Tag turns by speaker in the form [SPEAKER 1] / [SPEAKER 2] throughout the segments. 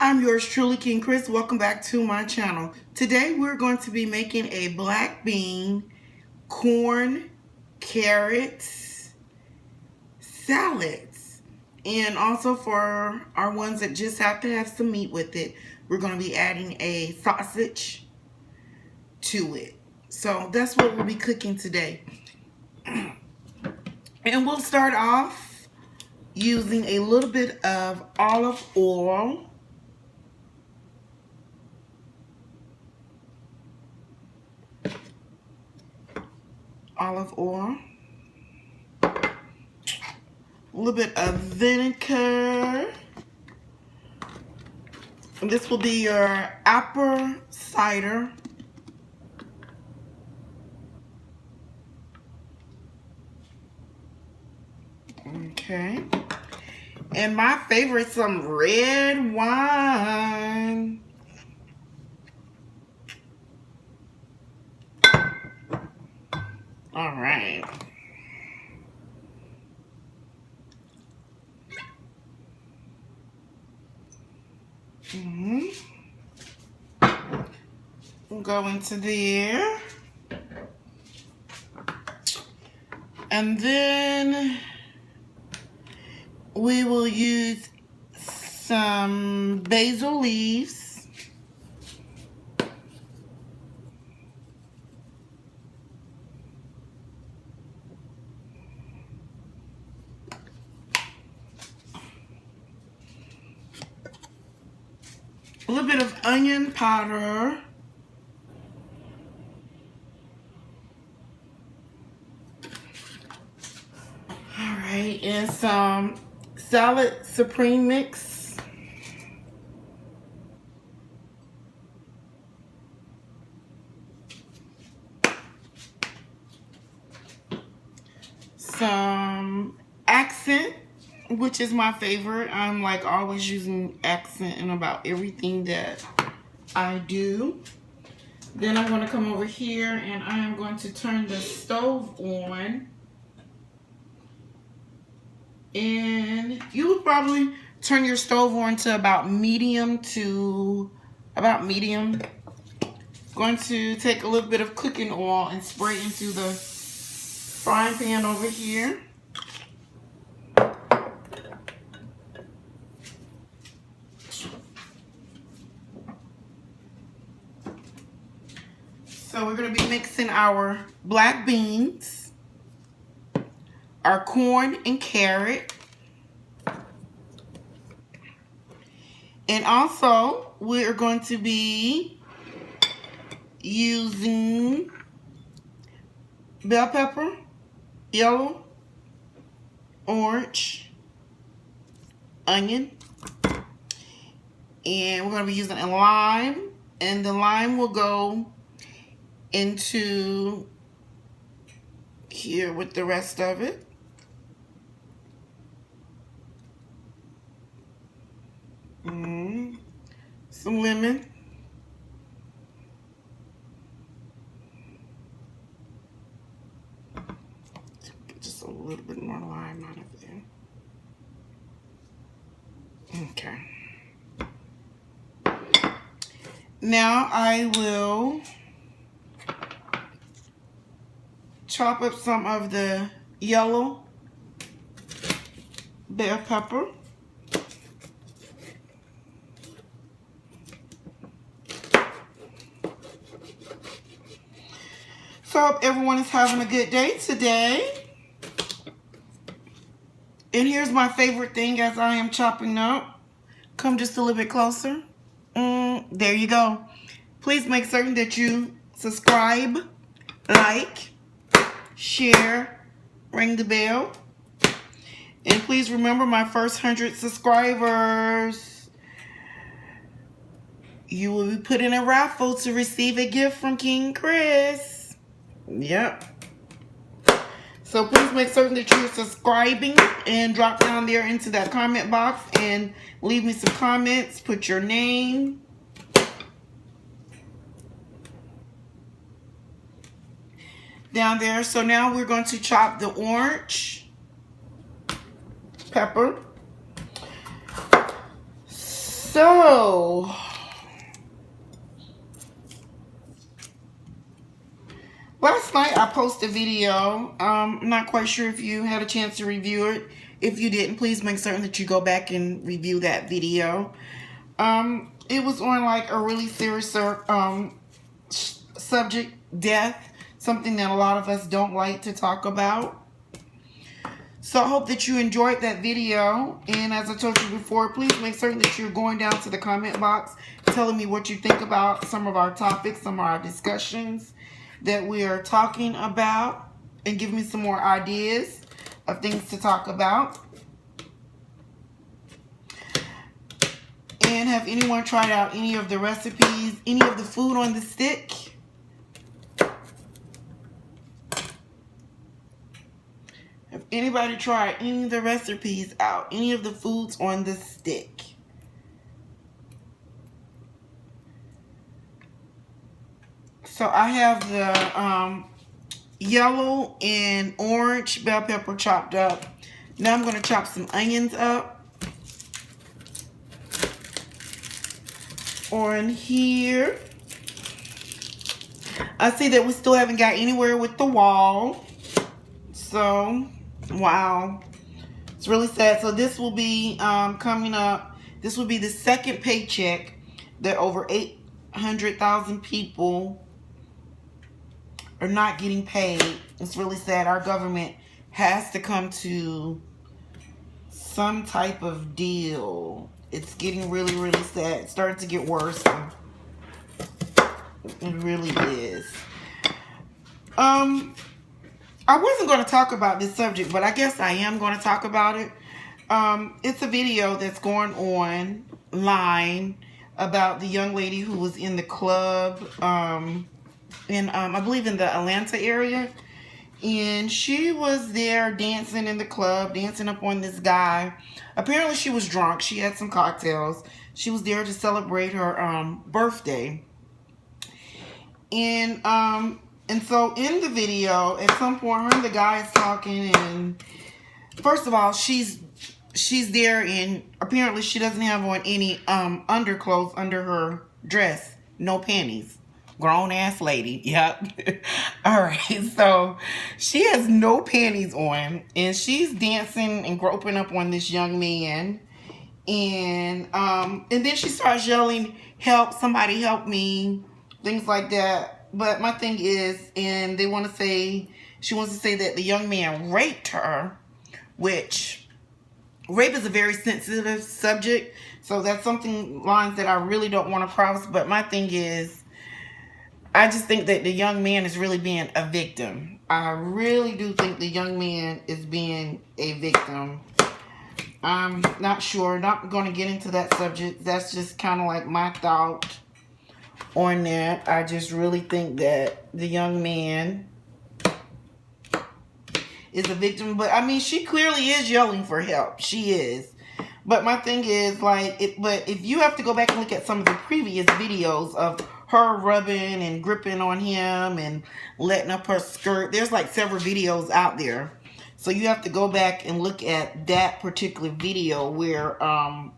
[SPEAKER 1] I'm yours truly, King Chris. Welcome back to my channel. Today we're going to be making a black bean, corn, carrots, salads. And also for our ones that just have to have some meat with it, we're going to be adding a sausage to it. So that's what we'll be cooking today. And we'll start off using a little bit of olive oil. A little bit of vinegar. And this will be your apple cider. Okay. And my favorite, some red wine. All right. We'll go into there. And then we will use some basil leaves. A little bit of onion powder. Alright, and some salad supreme mix. Some accent, which is my favorite. I'm like always using accent in about everything that I do. Then I'm going to come over here and I am going to turn the stove on. And you would probably turn your stove on to about medium Going to take a little bit of cooking oil and spray into the frying pan over here. So we're going to be mixing our black beans, our corn and carrot, and also we're going to be using bell pepper, yellow, orange, onion, and we're going to be using a lime, and the lime will go into here with the rest of it. Some lemon. Get just a little bit more lime out of there. Okay. Now I will chop up some of the yellow bell pepper. So I hope everyone is having a good day today. And here's my favorite thing as I am chopping up. Come just a little bit closer. There you go. Please make certain that you subscribe, like, share, ring the bell. And please remember my first 100 subscribers, you will be put in a raffle to receive a gift from King Chris. Yep. So please make certain that you're subscribing and drop down there into that comment box and leave me some comments. Put your name. Down there. So now we're going to chop the orange pepper, So, last night I posted a video. I'm not quite sure if you had a chance to review it. If you didn't, please make certain that you go back and review that video. It was on like a really serious subject, death, something that a lot of us don't like to talk about. So I hope that you enjoyed that video, and as I told you before, please make certain that you're going down to the comment box telling me what you think about some of our topics, some of our discussions that we are talking about, and give me some more ideas of things to talk about. And have anyone tried out any of the recipes, any of the food on the stick? Have anybody tried any of the recipes out? Any of the foods on the stick? So I have the yellow and orange bell pepper chopped up. Now I'm going to chop some onions up on here. I see that we still haven't got anywhere with the wall. So, wow. It's really sad. So this will be coming up. This will be the second paycheck that over 800,000 people are not getting paid. It's really sad. Our government has to come to some type of deal. It's getting really, really sad. It's starting to get worse. It really is. I wasn't going to talk about this subject, but I guess I am going to talk about it. It's a video that's going online about the young lady who was in the club I believe in the Atlanta area. And she was there dancing in the club, dancing up on this guy. Apparently she was drunk. She had some cocktails. She was there to celebrate her birthday. And so in the video, at some point, her and the guy is talking, and first of all, she's there, and apparently she doesn't have on any underclothes under her dress, no panties. Grown ass lady, yep. All right, so she has no panties on, and she's dancing and groping up on this young man, and then she starts yelling, "Help! Somebody help me!" Things like that. But my thing is, and she wants to say that the young man raped her, which rape is a very sensitive subject, so that's lines that I really don't want to cross. But my thing is, I just think that the young man is really being a victim. I really do think the young man is being a victim. I'm not sure. Not going to get into that subject. That's just kind of like my thought on that. I just really think that the young man is a victim. But I mean, she clearly is yelling for help. She is. But my thing is, but if you have to go back and look at some of the previous videos of her rubbing and gripping on him and letting up her skirt, there's like several videos out there. So you have to go back and look at that particular video where, I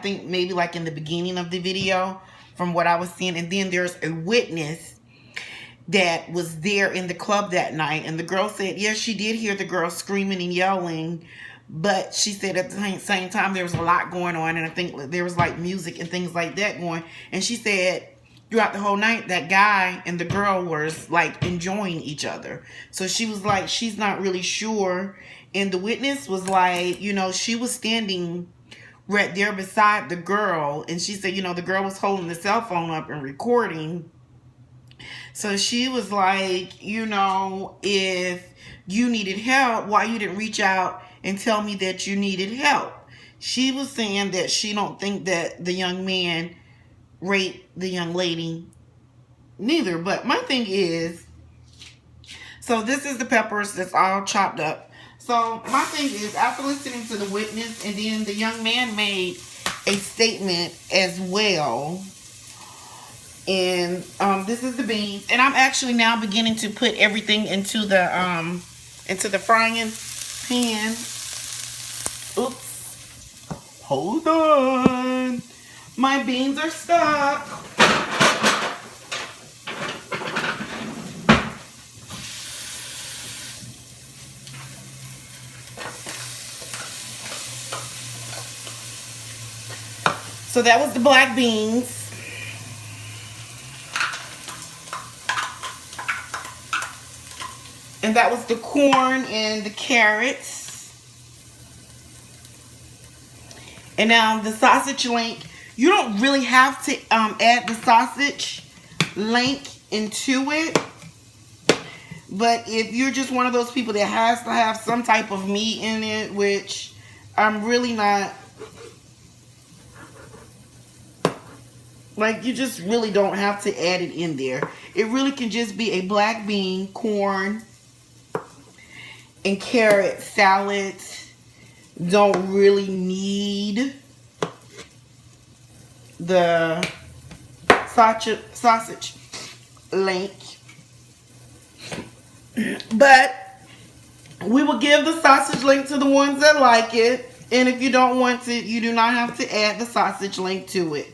[SPEAKER 1] think maybe like in the beginning of the video, from what I was seeing. And then there's a witness that was there in the club that night. And the girl said, yes, she did hear the girl screaming and yelling. But she said at the same time, there was a lot going on. And I think there was like music and things like that going. And she said throughout the whole night, that guy and the girl was like enjoying each other. So she was like, she's not really sure. And the witness was like, she was standing right there beside the girl. And she said, the girl was holding the cell phone up and recording. So she was like, if you needed help, why you didn't reach out and tell me that you needed help? She was saying that she don't think that the young man raped the young lady neither. But my thing is, so this is the peppers that's all chopped up. So my thing is, after listening to the witness, and then the young man made a statement as well. And this is the beans, and I'm actually now beginning to put everything into the frying pan. Oops. Hold on. My beans are stuck. So that was the black beans. And that was the corn and the carrots. And now the sausage link. You don't really have to add the sausage link into it. But if you're just one of those people that has to have some type of meat in it, which I'm really not. Like, you just really don't have to add it in there. It really can just be a black bean, corn, and carrot salad. Don't really need the sausage link. But we will give the sausage link to the ones that like it. And if you don't want it, you do not have to add the sausage link to it.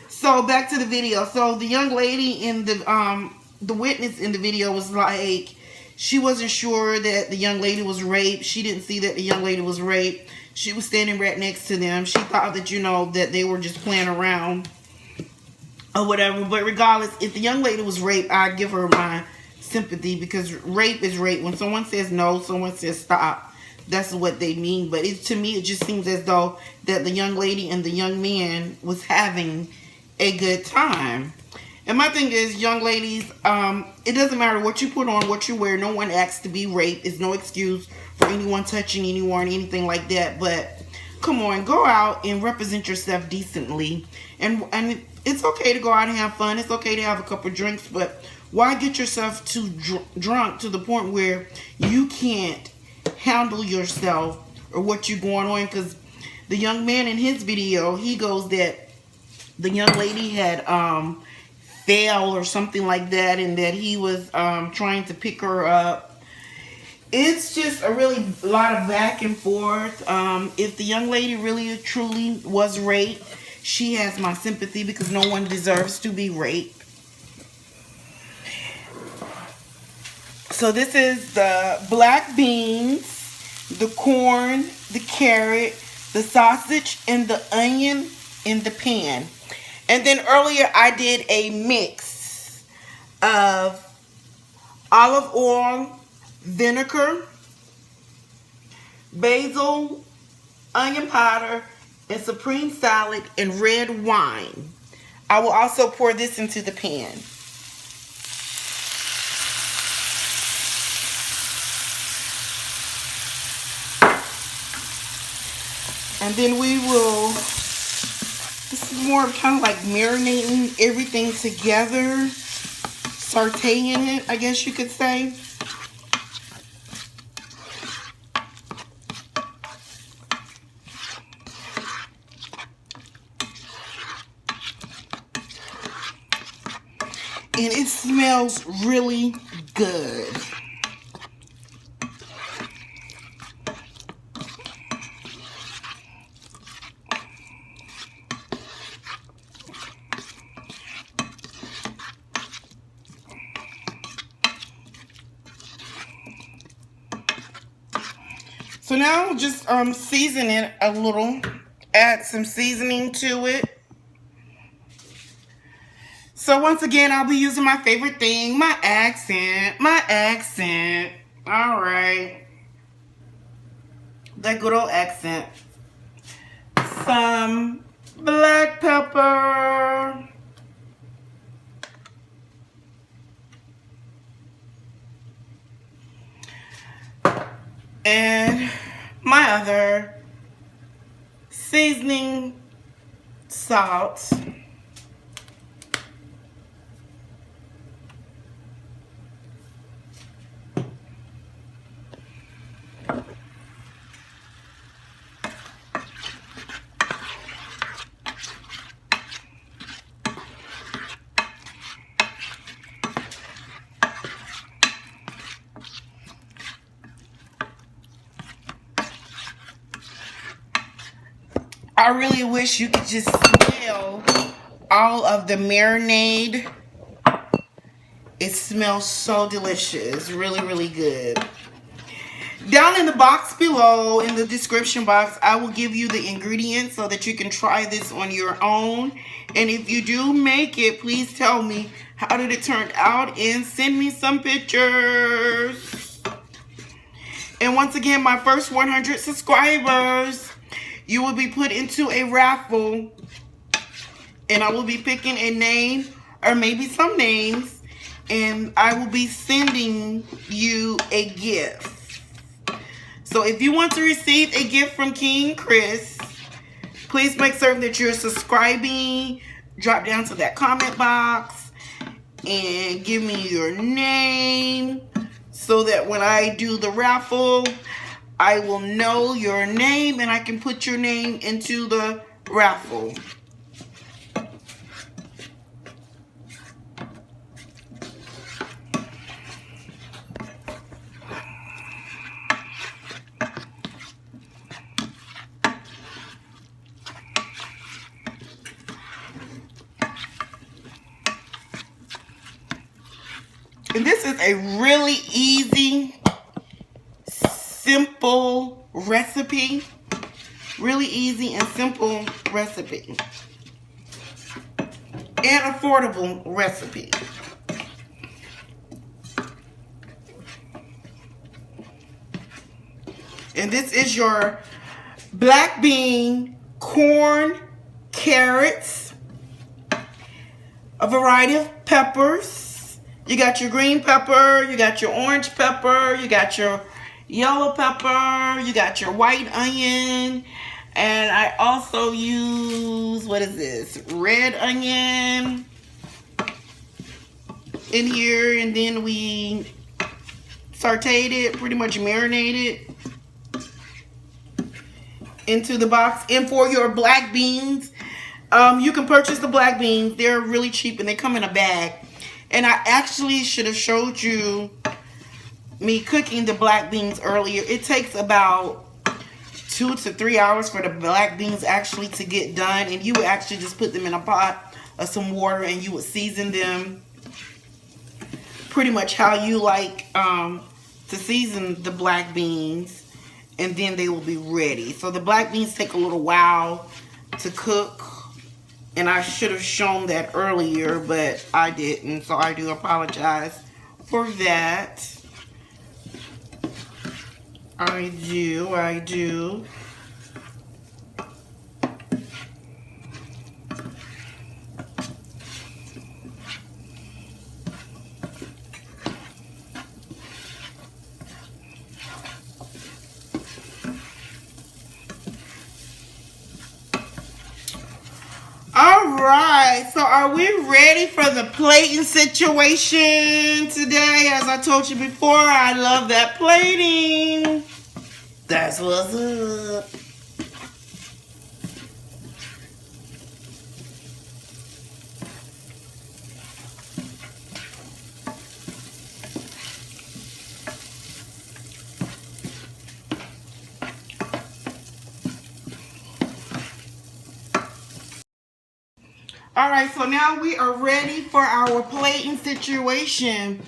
[SPEAKER 1] So back to the video. So the young lady in the witness in the video was like, she wasn't sure that the young lady was raped. She didn't see that the young lady was raped. She was standing right next to them. She thought that, you know, that they were just playing around or whatever. But regardless, if the young lady was raped, I give her my sympathy, because rape is rape. When someone says no, someone says stop. That's what they mean. But to me, it just seems as though that the young lady and the young man was having a good time. And my thing is, young ladies, it doesn't matter what you put on, what you wear. No one asks to be raped. It's no excuse for anyone touching anyone, anything like that. But come on, go out and represent yourself decently. And it's okay to go out and have fun. It's okay to have a couple drinks, but why get yourself too drunk to the point where you can't handle yourself or what you're going on? Because the young man in his video, he goes that the young lady had fell or something like that, and that he was trying to pick her up. It's just a really lot of back and forth. If the young lady really truly was raped, she has my sympathy, because no one deserves to be raped. So this is the black beans, the corn, the carrot, the sausage, and the onion in the pan. And then earlier I did a mix of olive oil, vinegar, basil, onion powder, and supreme salad, and red wine. I will also pour this into the pan. And then we will, this is more kind of like marinating everything together, sauteing it, I guess you could say. And it smells really good. So now I'll just season it a little, add some seasoning to it. So once again, I'll be using my favorite thing, my accent. All right. That good old accent. Some black pepper. And my other seasoning, salt. I really wish you could just smell all of the marinade. It smells so delicious. Really, really good. Down in the box below, in the description box, I will give you the ingredients so that you can try this on your own. And if you do make it, please tell me how did it turn out and send me some pictures. And once again, my first 100 subscribers, you will be put into a raffle. And I will be picking a name or maybe some names. And I will be sending you a gift. So if you want to receive a gift from King Chris, please make certain that you're subscribing. Drop down to that comment box and give me your name so that when I do the raffle, I will know your name and I can put your name into the raffle. And this is a really easy, simple recipe. Really easy and simple recipe. And affordable recipe. And this is your black bean, corn, carrots, a variety of peppers. You got your green pepper, you got your orange pepper, you got your yellow pepper, you got your white onion, and I also use, what is this, red onion in here, and then we sauteed it, pretty much marinated into the box. And for your black beans, you can purchase the black beans. They're really cheap and they come in a bag. And I actually should have showed you me cooking the black beans earlier. It takes about 2 to 3 hours for the black beans actually to get done. And you would actually just put them in a pot of some water and you would season them pretty much how you like to season the black beans. And then they will be ready. So the black beans take a little while to cook. And I should have shown that earlier, but I didn't. So I do apologize for that. I do. Alright, so are we ready for the plating situation today? As I told you before, I love that plating. That's what's up. Alright, so now we are ready for our plating situation.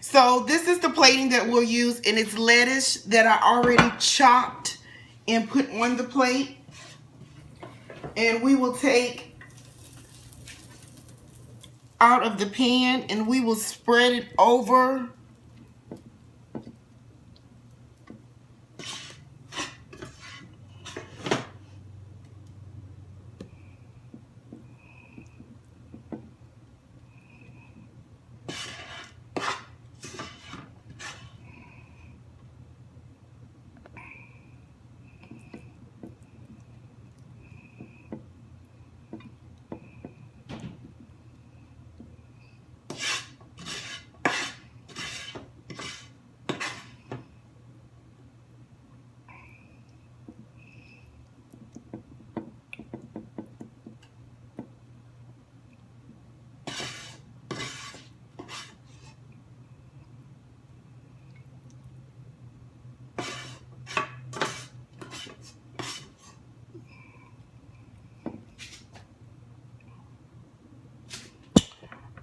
[SPEAKER 1] So this is the plating that we'll use, and it's lettuce that I already chopped and put on the plate. And we will take out of the pan and we will spread it over .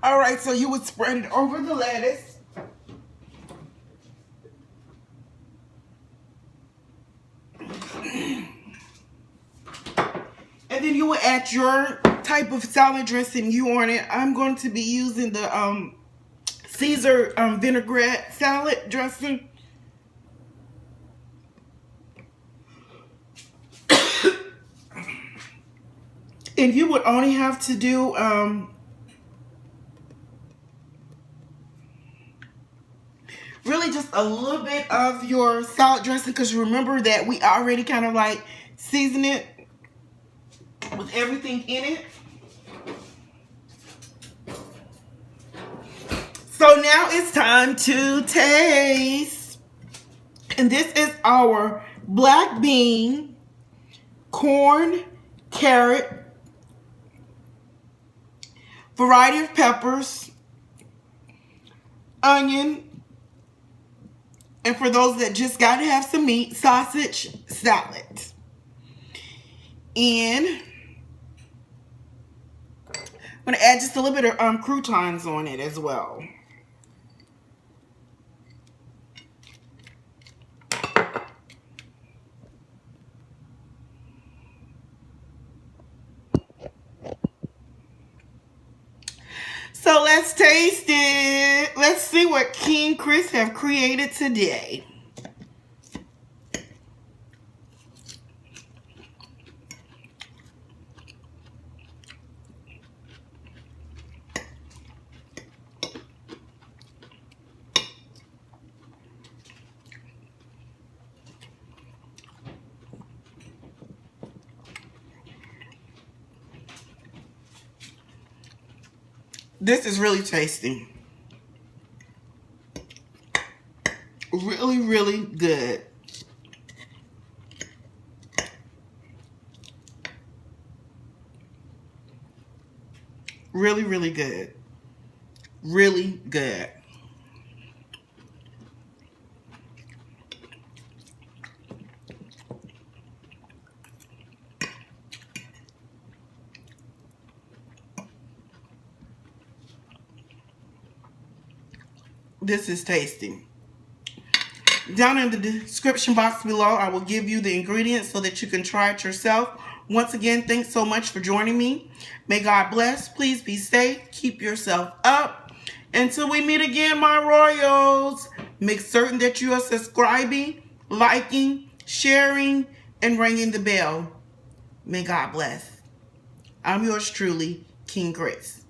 [SPEAKER 1] All right, so you would spread it over the lettuce. And then you would add your type of salad dressing you want it. I'm going to be using the Caesar Vinaigrette salad dressing. And you would only have to do really just a little bit of your salad dressing, because remember that we already kind of like season it with everything in it. So now it's time to taste. And this is our black bean, corn, carrot, variety of peppers, onion, and for those that just got to have some meat, sausage salad. And I'm going to add just a little bit of croutons on it as well. So let's taste it. Let's see what King Chris have created today. This is really tasty. Really, really good. Really, really good. Really good. This is tasty. Down in the description box below, I will give you the ingredients so that you can try it yourself. Once again, thanks so much for joining me. May God bless. Please be safe. Keep yourself up. Until we meet again, my royals, make certain that you are subscribing, liking, sharing, and ringing the bell. May God bless. I'm yours truly, King Chris.